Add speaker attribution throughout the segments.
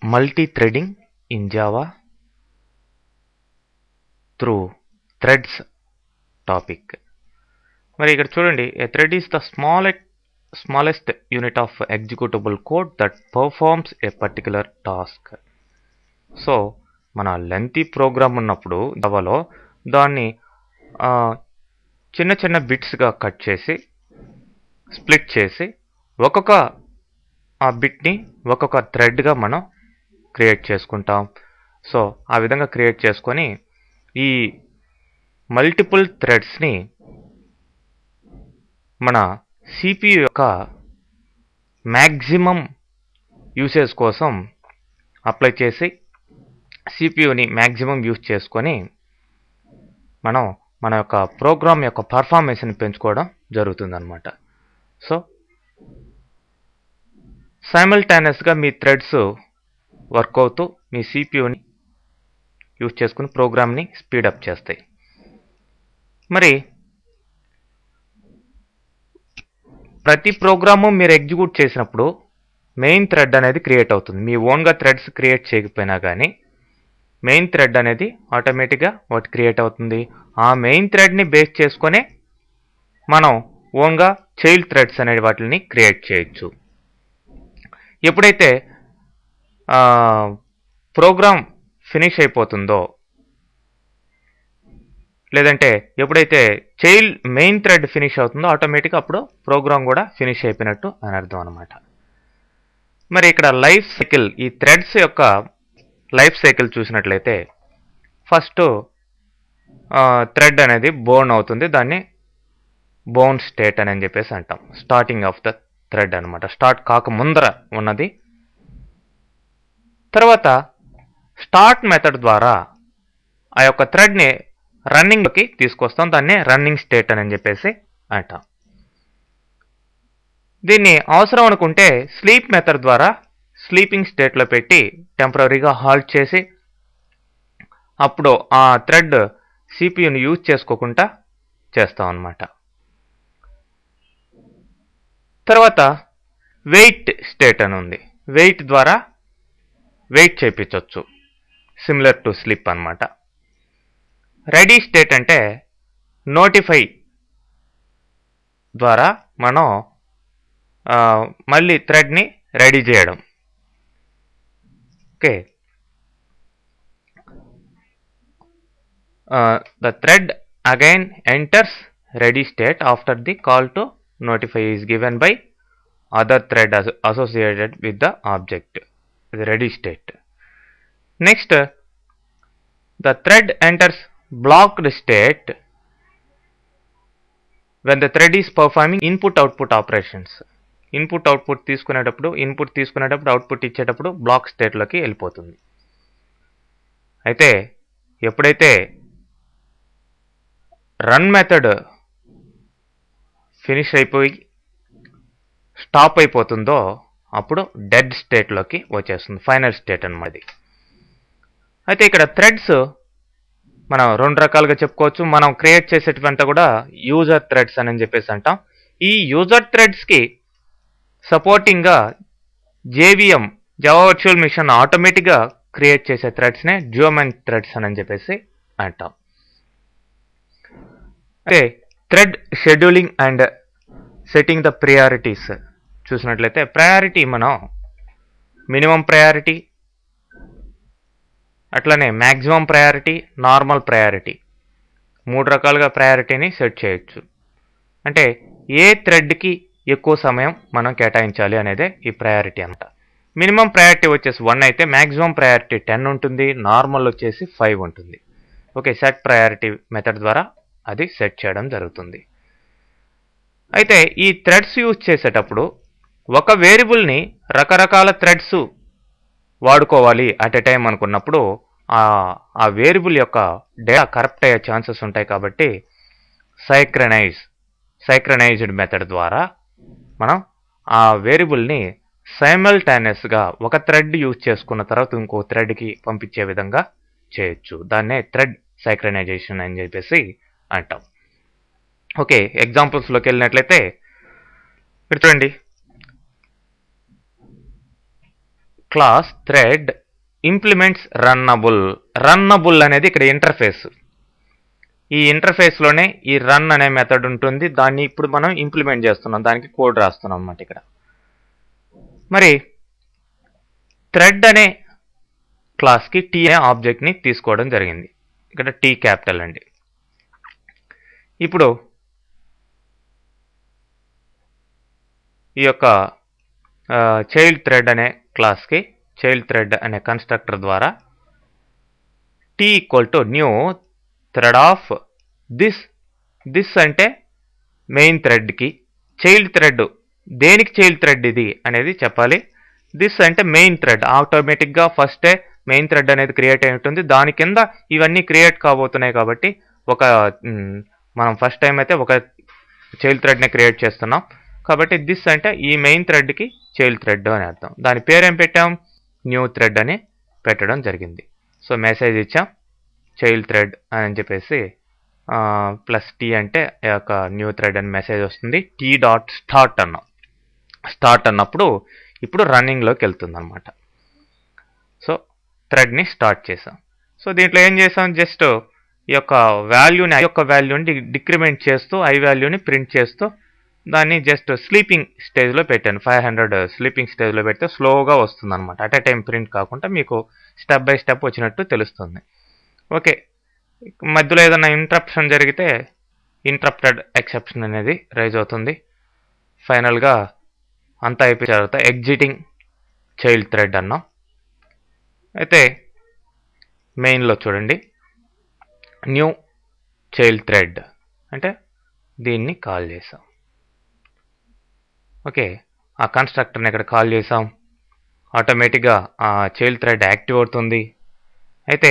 Speaker 1: multi-threading in Java through threads topic. మరి ఇక్కడ చూడండి, a thread is the smallest unit of executable code that performs a particular task. So మన lengthy programme ఉన్నప్పుడు జావాలో దాన్ని చిన్న చిన్న బిట్స్గా కట్ చేసి స్ప్లిట్ చేసి ఒక్కొక్క ఆ బిట్ని ఒక్కొక్క థ్రెడ్గా మనం క్రియేట్ చేసుకుంటాం. సో ఆ విధంగా క్రియేట్ చేసుకొని ఈ మల్టిపుల్ థ్రెడ్స్ని మన CPU యొక్క మ్యాక్సిమం యూసేజ్ కోసం అప్లై చేసి CPUని మ్యాక్సిమం యూజ్ చేసుకొని మనం మన యొక్క ప్రోగ్రామ్ యొక్క పర్ఫార్మెన్స్ని పెంచుకోవడం జరుగుతుందన్నమాట. సో సైమల్టేనియస్గా మీ థ్రెడ్స్ వర్క్ అవుతూ మీ CPUని యూజ్ చేసుకుని ప్రోగ్రామ్ని స్పీడప్ చేస్తాయి. మరి ప్రతి ప్రోగ్రాము మీరు ఎగ్జిక్యూట్ చేసినప్పుడు మెయిన్ థ్రెడ్ అనేది క్రియేట్ అవుతుంది. మీ ఓన్గా థ్రెడ్స్ క్రియేట్ చేయకపోయినా కానీ మెయిన్ థ్రెడ్ అనేది ఆటోమేటిక్గా వాటి క్రియేట్ అవుతుంది. ఆ మెయిన్ థ్రెడ్ని బేస్ చేసుకొని మనం ఓన్గా చైల్డ్ థ్రెడ్స్ అనే వాటిని క్రియేట్ చేయొచ్చు. ఎప్పుడైతే ప్రోగ్రామ్ ఫినిష్ అయిపోతుందో లేదంటే ఎప్పుడైతే చైల్డ్ మెయిన్ థ్రెడ్ ఫినిష్ అవుతుందో ఆటోమేటిక్గా అప్పుడు ప్రోగ్రామ్ కూడా ఫినిష్ అయిపోయినట్టు అని అర్థం అనమాట. మరి ఇక్కడ లైఫ్ సైకిల్, ఈ థ్రెడ్స్ యొక్క లైఫ్ సైకిల్ చూసినట్లయితే ఫస్ట్ థ్రెడ్ అనేది బోర్న్ అవుతుంది. దాన్ని బోర్న్ స్టేట్ అని చెప్పేసి అంటాం. స్టార్టింగ్ ఆఫ్ ద థ్రెడ్ అనమాట, స్టార్ట్ కాక ముందర ఉన్నది. తర్వాత స్టార్ట్ మెథడ్ ద్వారా ఆ యొక్క థ్రెడ్ని రన్నింగ్లోకి తీసుకొస్తాం. దాన్ని రన్నింగ్ స్టేట్ అని చెప్పేసి అంటాం. దీన్ని అవసరం అనుకుంటే స్లీప్ మెథడ్ ద్వారా స్లీపింగ్ స్టేట్లో పెట్టి టెంపరీగా హాల్ట్ చేసి అప్పుడు ఆ థ్రెడ్ CPUని యూజ్ చేసుకోకుండా చేస్తాం అన్నమాట. తర్వాత వెయిట్ స్టేట్ అని ఉంది. వెయిట్ ద్వారా వెయిట్ చేయించవచ్చు, సిమిలర్ టు స్లీప్ అన్నమాట. రెడీ స్టేట్ అంటే నోటిఫై ద్వారా మనం మళ్ళీ థ్రెడ్ని రెడీ చేయడం. Okay, the thread again enters ready state after the call to notify is given by other thread associated with the object, the ready state. Next, the thread enters blocked state when the thread is performing input output operations. Input output తీసుకునేటప్పుడు output ఇచ్చేటప్పుడు black స్టేట్లోకి వెళ్ళిపోతుంది. అయితే ఎప్పుడైతే run method finish అయిపోయి stop అయిపోతుందో అప్పుడు dead స్టేట్లోకి వచ్చేస్తుంది, final state అన్నమాట. అయితే ఇక్కడ థ్రెడ్స్ మనం రెండు రకాలుగా చెప్పుకోవచ్చు. మనం క్రియేట్ చేసేటివంతా కూడా యూజర్ థ్రెడ్స్ అని చెప్పేసి అంటాం. ఈ యూజర్ థ్రెడ్స్కి సపోర్టింగ్గా JVM, జావా వర్చువల్ మిషన్ ఆటోమేటిక్గా క్రియేట్ చేసే థ్రెడ్స్నే జియోమెన్ థ్రెడ్స్ అని చెప్పేసి అంటాం. అయితే thread scheduling and setting the priorities చూసినట్లయితే ప్రయారిటీ మనం మినిమం ప్రయారిటీ, అట్లనే మ్యాక్సిమం ప్రయారిటీ, నార్మల్ ప్రయారిటీ, మూడు రకాలుగా ప్రయారిటీని సెట్ చేయొచ్చు. అంటే ఏ థ్రెడ్కి ఎక్కువ సమయం మనం కేటాయించాలి అనేదే ఈ ప్రయారిటీ అంట. మినిమం ప్రయారిటీ వచ్చేసి 1 అయితే మ్యాక్సిమం ప్రయారిటీ 10 ఉంటుంది, నార్మల్ వచ్చేసి 5 ఉంటుంది. ఓకే, సెట్ ప్రయారిటీ మెథడ్ ద్వారా అది సెట్ చేయడం జరుగుతుంది. అయితే ఈ థ్రెడ్స్ యూజ్ చేసేటప్పుడు ఒక వేరియబుల్ని రకరకాల థ్రెడ్స్ వాడుకోవాలి అట్ ఎ టైం అనుకున్నప్పుడు ఆ వేరియబుల్ యొక్క డేటా కరప్ట్ అయ్యే ఛాన్సెస్ ఉంటాయి. కాబట్టి సైక్రనైజ్డ్ మెథడ్ ద్వారా మనం ఆ వేరియబుల్ని సైమల్టేనియస్గా ఒక థ్రెడ్ యూజ్ చేసుకున్న తర్వాత ఇంకో థ్రెడ్కి పంపించే విధంగా చేయొచ్చు. దాన్నే థ్రెడ్ సైక్రనైజేషన్ అని చెప్పేసి అంటాం. ఓకే, ఎగ్జాంపుల్స్లోకి వెళ్ళినట్లయితే చూడండి, క్లాస్ థ్రెడ్ ఇంప్లిమెంట్స్ రన్నబుల్ అనేది ఇక్కడ ఇంటర్ఫేస్. ఈ ఇంటర్ఫేస్లోనే ఈ రన్ అనే మెథడ్ ఉంటుంది. దాన్ని ఇప్పుడు మనం ఇంప్లిమెంట్ చేస్తున్నాం, దానికి కోడ్ రాస్తున్నాం అన్నమాట ఇక్కడ. మరి థ్రెడ్ అనే క్లాస్కి టీ అనే ఆబ్జెక్ట్ని తీసుకోవడం జరిగింది. ఇక్కడ టీ క్యాపిటల్ అండి. ఇప్పుడు ఈ యొక్క చైల్డ్ థ్రెడ్ అనే క్లాస్కి చైల్డ్ థ్రెడ్ అనే కన్స్ట్రక్టర్ ద్వారా T equal to new thread of this అంటే మెయిన్ థ్రెడ్కి, చైల్డ్ థ్రెడ్ దేనికి చైల్డ్ థ్రెడ్ ఇది అనేది చెప్పాలి. దిస్ అంటే మెయిన్ థ్రెడ్, ఆటోమేటిక్గా ఫస్టే మెయిన్ థ్రెడ్ అనేది క్రియేట్ అయి ఉంటుంది. దాని కింద ఇవన్నీ క్రియేట్ కాబోతున్నాయి కాబట్టి మనం ఫస్ట్ టైం అయితే ఒక చైల్డ్ థ్రెడ్ని క్రియేట్ చేస్తున్నాం కాబట్టి దిస్ అంటే ఈ మెయిన్ థ్రెడ్కి చైల్డ్ థ్రెడ్ అని అర్థం. దాని పేరేం పెట్టాం, న్యూ థ్రెడ్ అని పెట్టడం జరిగింది. సో మెసేజ్ ఇచ్చాం చైల్డ్ థ్రెడ్ అని చెప్పేసి ప్లస్ టీ అంటే ఒక న్యూ థ్రెడ్ అని మెసేజ్ వస్తుంది. టీ డాట్ స్టార్ట్ అన్నప్పుడు ఇప్పుడు రన్నింగ్లోకి వెళ్తుంది అనమాట. సో థ్రెడ్ని స్టార్ట్ చేసాం. సో దీంట్లో ఏం చేసాం, జస్ట్ ఈ యొక్క వాల్యూని డిక్రిమెంట్ చేస్తూ ఐ వాల్యూని ప్రింట్ చేస్తూ దాన్ని జస్ట్ స్లీపింగ్ స్టేజ్లో పెట్టాను. 500 స్లీపింగ్ స్టేజ్లో పెడితే స్లోగా వస్తుంది అనమాట. అట్ ఏ టైం ప్రింట్ కాకుండా మీకు స్టెప్ బై స్టెప్ వచ్చినట్టు తెలుస్తుంది. ఓకే, మధ్యలో ఏదైనా ఇంటరప్షన్ జరిగితే ఇంటరప్టెడ్ ఎక్సెప్షన్ అనేది రైజ్ అవుతుంది. ఫైనల్గా అంతా అయిపోయిన తర్వాత ఎగ్జిటింగ్ చైల్డ్ థ్రెడ్ అన్నాం. అయితే మెయిన్లో చూడండి న్యూ చైల్డ్ థ్రెడ్ అంటే దీన్ని కాల్ చేసాం. ఓకే, ఆ కన్స్ట్రక్టర్ని ఇక్కడ కాల్ చేసాం. ఆటోమేటిక్గా ఆ చైల్డ్ థ్రెడ్ యాక్టివ్ అవుతుంది. అయితే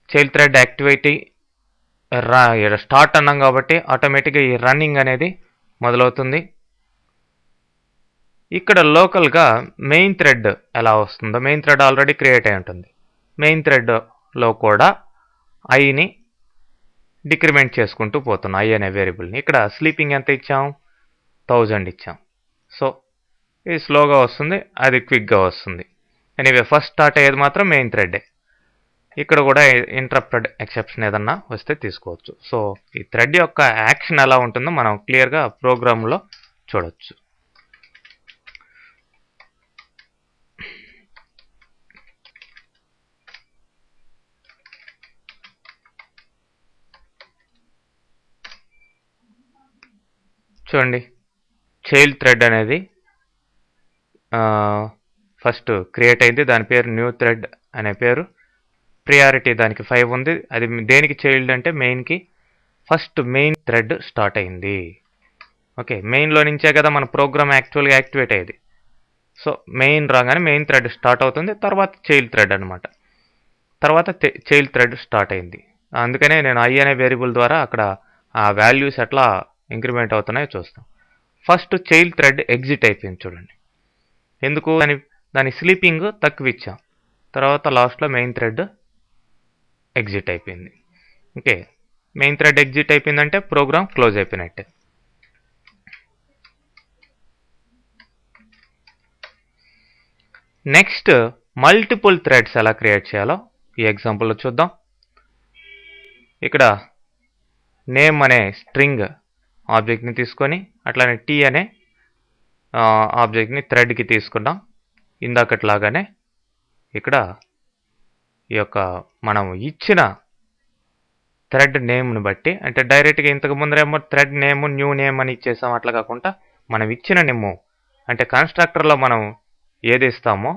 Speaker 1: చైల్డ్ థ్రెడ్ యాక్టివిటీ స్టార్ట్ అన్నాం కాబట్టి ఆటోమేటిక్గా ఈ రన్నింగ్ అనేది మొదలవుతుంది. ఇక్కడ లోకల్గా మెయిన్ థ్రెడ్ ఎలా వస్తుందో, మెయిన్ థ్రెడ్ ఆల్రెడీ క్రియేట్ అయి ఉంటుంది. మెయిన్ థ్రెడ్లో కూడా ఐని డిక్రిమెంట్ చేసుకుంటూ పోతున్నాం, ఐ అనే వేరియబుల్ని. ఇక్కడ స్లీపింగ్ ఎంత ఇచ్చాం, 1000 ఇచ్చాం. సో ఇది స్లోగా వస్తుంది, అది క్విక్గా వస్తుంది. ఎనీవే ఫస్ట్ స్టార్ట్ అయ్యేది మాత్రం మెయిన్ థ్రెడ్డే. ఇక్కడ కూడా ఇంటరప్టెడ్ ఎక్సెప్షన్ ఏదన్నా వస్తే తీసుకోవచ్చు. సో ఈ థ్రెడ్ యొక్క యాక్షన్ ఎలా ఉంటుందో మనం క్లియర్గా ప్రోగ్రాంలో చూడవచ్చు. చూడండి, చైల్డ్ థ్రెడ్ అనేది ఫస్ట్ క్రియేట్ అయింది. దాని పేరు న్యూ థ్రెడ్ అనే పేరు. ప్రియారిటీ దానికి 5 ఉంది. అది దేనికి చైల్డ్ అంటే మెయిన్కి. ఫస్ట్ మెయిన్ థ్రెడ్ స్టార్ట్ అయింది. ఓకే, మెయిన్లో నుంచే కదా మన ప్రోగ్రామ్ యాక్చువల్గా యాక్టివేట్ అయ్యేది. సో మెయిన్ రాగానే మెయిన్ థ్రెడ్ స్టార్ట్ అవుతుంది, తర్వాత చైల్డ్ థ్రెడ్ అనమాట. తర్వాత చైల్డ్ థ్రెడ్ స్టార్ట్ అయింది. అందుకనే నేను ఐ అనే వేరియబుల్ ద్వారా అక్కడ ఆ వాల్యూస్ ఎట్లా ఇంక్రిమెంట్ అవుతున్నాయో చూస్తాం. ఫస్ట్ చైల్డ్ థ్రెడ్ ఎగ్జిట్ అయిపోయింది చూడండి. ఎందుకు, దాని స్లీపింగ్ తక్కువ ఇచ్చాం. తర్వాత లాస్ట్లో మెయిన్ థ్రెడ్ ఎగ్జిట్ అయిపోయింది. ఓకే, మెయిన్ థ్రెడ్ ఎగ్జిట్ అయిపోయిందంటే ప్రోగ్రామ్ క్లోజ్ అయిపోయినట్టే. నెక్స్ట్ మల్టిపుల్ థ్రెడ్స్ ఎలా క్రియేట్ చేయాలో ఈ ఎగ్జాంపుల్లో చూద్దాం. ఇక్కడ నేమ్ అనే స్ట్రింగ్ ఆబ్జెక్ట్ని తీసుకొని అట్లానే టీ అనే ఆబ్జెక్ట్ని థ్రెడ్కి తీసుకున్నాం. ఇందాకట్లాగానే ఇక్కడ ఈ యొక్క మనం ఇచ్చిన థ్రెడ్ నేమ్ను బట్టి, అంటే డైరెక్ట్గా ఇంతకు ముందరేమో థ్రెడ్ నేమ్ న్యూ నేమ్ అని ఇచ్చేసాం, అట్లా కాకుండా మనం ఇచ్చిన నేమ్ అంటే కన్స్ట్రక్టర్లో మనం ఏది ఇస్తామో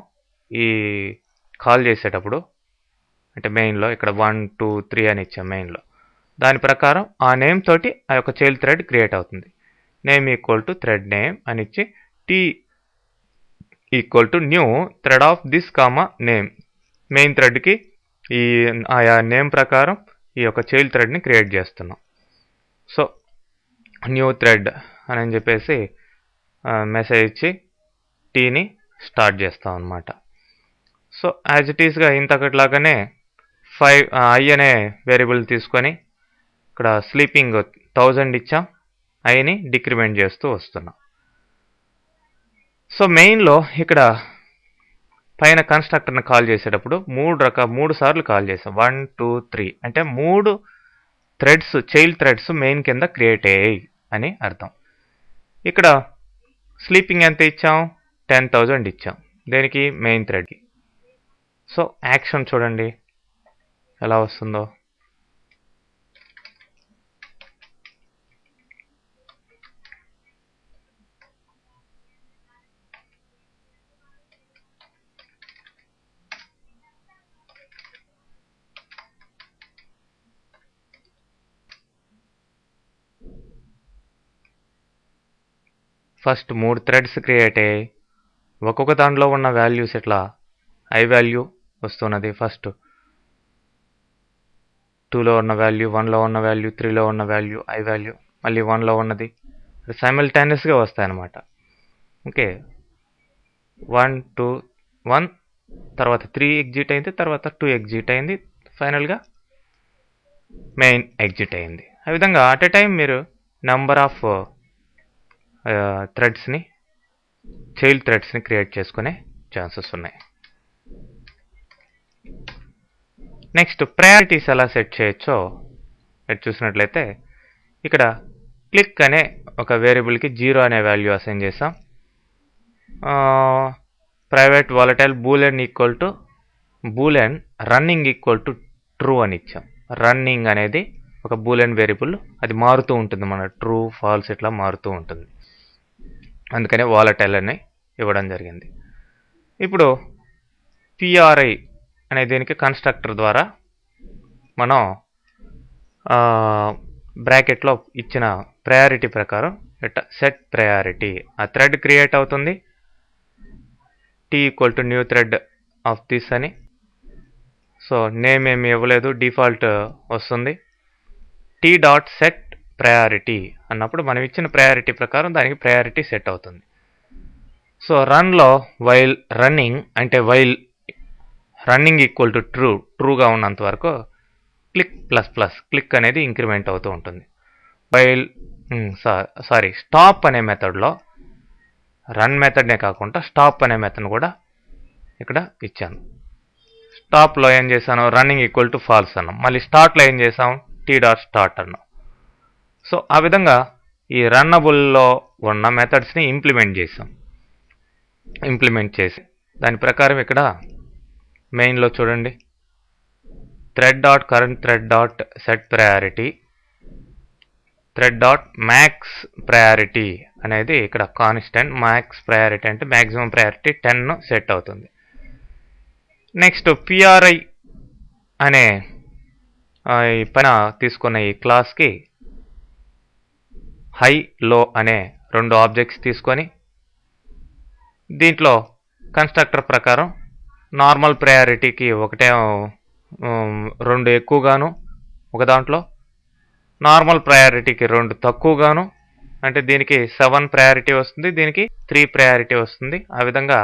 Speaker 1: ఈ కాల్ చేసేటప్పుడు, అంటే మెయిన్లో ఇక్కడ 1 2 3 అని ఇచ్చాం మెయిన్లో, దాని ప్రకారం ఆ నేమ్ తోటి ఆ యొక్క చైల్డ్ థ్రెడ్ క్రియేట్ అవుతుంది. Name equal to thread name అని ఇచ్చి T equal to new thread of this comma name, main థ్రెడ్కి ఈ ఆయా నేమ్ ప్రకారం ఈ యొక్క చైల్డ్ థ్రెడ్ని క్రియేట్ చేస్తున్నాం. సో న్యూ థ్రెడ్ అని చెప్పేసి మెసేజ్ ఇచ్చి టీని స్టార్ట్ చేస్తాం అన్నమాట. సో యాజ్ ఇట్ ఈస్గా ఇంతకట్లాగానే 5 ఐ అనే వేరియబుల్ తీసుకొని ఇక్కడ స్లీపింగ్ 1000 ఇచ్చాం, ఐని డిక్రిమెంట్ చేస్తూ వస్తున్నాం. సో మెయిన్లో ఇక్కడ పైన కన్స్ట్రక్టర్ని కాల్ చేసేటప్పుడు మూడు సార్లు కాల్ చేసాం. 1 2 3 అంటే 3 థ్రెడ్స్, చైల్డ్ థ్రెడ్స్ మెయిన్ కింద క్రియేట్ అయ్యాయి అని అర్థం. ఇక్కడ స్లీపింగ్ ఎంత ఇచ్చాం? 10,000 ఇచ్చాం. దేనికి? మెయిన్ థ్రెడ్కి. సో యాక్షన్ చూడండి ఎలా వస్తుందో. ఫస్ట్ 3 థ్రెడ్స్ క్రియేట్ అయ్యాయి. ఒక్కొక్క దాంట్లో ఉన్న వాల్యూస్ ఇట్లా ఐ వాల్యూ వస్తున్నది. ఫస్ట్ 2లో ఉన్న వాల్యూ, 1లో ఉన్న వాల్యూ, 3లో ఉన్న వాల్యూ, ఐ వాల్యూ, మళ్ళీ 1లో ఉన్నది సైమల్టేనియస్గా వస్తాయి అన్నమాట. ఓకే, 1 2 1 తర్వాత 3 ఎగ్జిట్ అయింది, తర్వాత 2 ఎగ్జిట్ అయింది, ఫైనల్గా మెయిన్ ఎగ్జిట్ అయింది. ఆ విధంగా అట్ ఎ టైం మీరు నెంబర్ ఆఫ్ థ్రెడ్స్ని, చైల్డ్ థ్రెడ్స్ని క్రియేట్ చేసుకునే ఛాన్సెస్ ఉన్నాయి. నెక్స్ట్ ప్రయారిటీస్ ఎలా సెట్ చేయొచ్చో చూసినట్లయితే ఇక్కడ క్లిక్ అనే ఒక వేరియబుల్కి 0 అనే వాల్యూ అసైన్ చేసాం. Private volatile boolean equal to boolean running equal to true అని ఇచ్చాం. రన్నింగ్ అనేది ఒక బూలెన్ వేరియబుల్, అది మారుతూ ఉంటుంది, మన ట్రూ ఫాల్స్ ఇట్లా మారుతూ ఉంటుంది, అందుకనే వాలటైల్ అని ఇవ్వడం జరిగింది. ఇప్పుడు పిఆర్ఐ అనే దీనికి కన్స్ట్రక్టర్ ద్వారా మనం బ్రాకెట్లో ఇచ్చిన ప్రయారిటీ ప్రకారం సెట్ ప్రయారిటీ, ఆ థ్రెడ్ క్రియేట్ అవుతుంది. T equal to new thread of this అని. సో నేమ్ ఏమి ఇవ్వలేదు, డిఫాల్ట్ వస్తుంది. టీ డాట్ సెట్ ప్రయారిటీ అన్నప్పుడు మనం ఇచ్చిన ప్రయారిటీ ప్రకారం దానికి ప్రయారిటీ సెట్ అవుతుంది. సో రన్లో వైల్ రన్నింగ్ అంటే వైల్ రన్నింగ్ ఈక్వల్ టు ట్రూగా ఉన్నంత వరకు క్లిక్ ప్లస్ ప్లస్ క్లిక్ అనేది ఇంక్రిమెంట్ అవుతూ ఉంటుంది. వైల్ స్టాప్ అనే మెథడ్లో రన్ మెథడ్నే కాకుండా స్టాప్ అనే మెథడ్ కూడా ఇక్కడ ఇచ్చాను. స్టాప్లో ఏం చేశాను? రన్నింగ్ ఈక్వల్ టు ఫాల్స్ అన్నాం. మళ్ళీ స్టార్ట్లో ఏం చేసాం? టీ డాట్ స్టార్ట్ అన్నాం. సో ఆ విధంగా ఈ రన్నబుల్లో ఉన్న మెథడ్స్ని ఇంప్లిమెంట్ చేసి దాని ప్రకారం ఇక్కడ మెయిన్లో చూడండి, thread dot current thread dot set priority, thread dot max priority అనేది ఇక్కడ కాన్స్టెంట్. మ్యాక్స్ ప్రయారిటీ అంటే మ్యాక్సిమం ప్రయారిటీ 10 సెట్ అవుతుంది. నెక్స్ట్ పిఆర్ఐ అనే ఈ పైన తీసుకున్న ఈ క్లాస్కి హై లో అనే 2 ఆబ్జెక్ట్స్ తీసుకొని దీంట్లో కన్స్ట్రక్టర్ ప్రకారం నార్మల్ ప్రయారిటీకి 2 ఎక్కువగాను, ఒక దాంట్లో నార్మల్ ప్రయారిటీకి 2 తక్కువగాను, అంటే దీనికి 7 ప్రయారిటీ వస్తుంది, దీనికి 3 ప్రయారిటీ వస్తుంది. ఆ విధంగా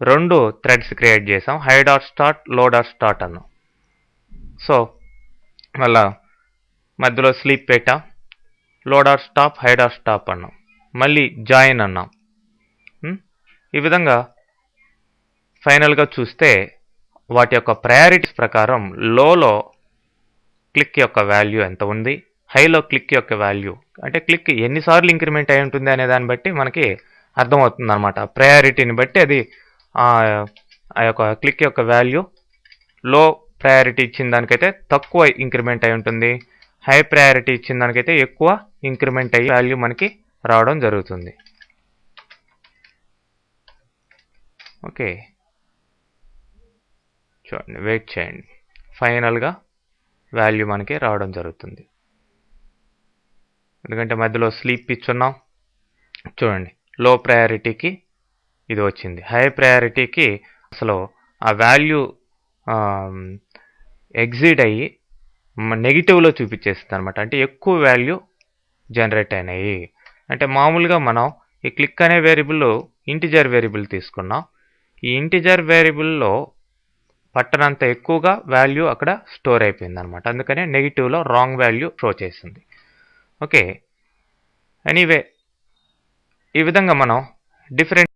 Speaker 1: 2 థ్రెడ్స్ క్రియేట్ చేసాం. హై డాట్ స్టార్ట్, లో డాట్ స్టార్ట్ అన్నాం. సో మళ్ళా మధ్యలో స్లీప్ పెట్టాం, లో dot stop, high dot stop అన్నాం, మళ్ళీ జాయిన్ అన్నాం. ఈ విధంగా ఫైనల్గా చూస్తే వాటి యొక్క ప్రయారిటీస్ ప్రకారం లోలో క్లిక్ యొక్క వాల్యూ ఎంత ఉంది, హైలో క్లిక్ యొక్క వాల్యూ అంటే క్లిక్ ఎన్నిసార్లు ఇంక్రిమెంట్ అయి ఉంటుంది అనే దాన్ని బట్టి మనకి అర్థమవుతుంది అనమాట. ప్రయారిటీని బట్టి అది ఆ యొక్క క్లిక్ యొక్క వాల్యూ లో ప్రయారిటీ ఇచ్చిన దానికైతే తక్కువ ఇంక్రిమెంట్ అయి ఉంటుంది, హై ప్రయారిటీ ఇచ్చిన దానికైతే ఎక్కువ ఇంక్రిమెంట్ అయ్యి వాల్యూ మనకి రావడం జరుగుతుంది. ఓకే, చూడండి, వెయిట్ చేయండి, ఫైనల్గా వాల్యూ మనకి రావడం జరుగుతుంది. ఎందుకంటే మధ్యలో స్లీప్ ఇచ్చున్నాం. చూడండి, లో ప్రయారిటీకి ఇది వచ్చింది, హై ప్రయారిటీకి అసలు ఆ వాల్యూ ఎగ్జిట్ అయ్యి నెగిటివ్లో చూపించేస్తుంది అనమాట. అంటే ఎక్కువ వాల్యూ జనరేట్ అయినాయి. అంటే మామూలుగా మనం ఈ క్లిక్ అనే వేరియబుల్ ఇంటిజర్ వేరియబుల్ తీసుకున్నాం. ఈ ఇంటిజర్ వేరియబుల్లో పట్టనంత ఎక్కువగా వాల్యూ అక్కడ స్టోర్ అయిపోయింది అనమాట. అందుకనే నెగిటివ్లో రాంగ్ వాల్యూ షో చేసింది. ఓకే, ఎనీవే ఈ విధంగా మనం డిఫరెంట్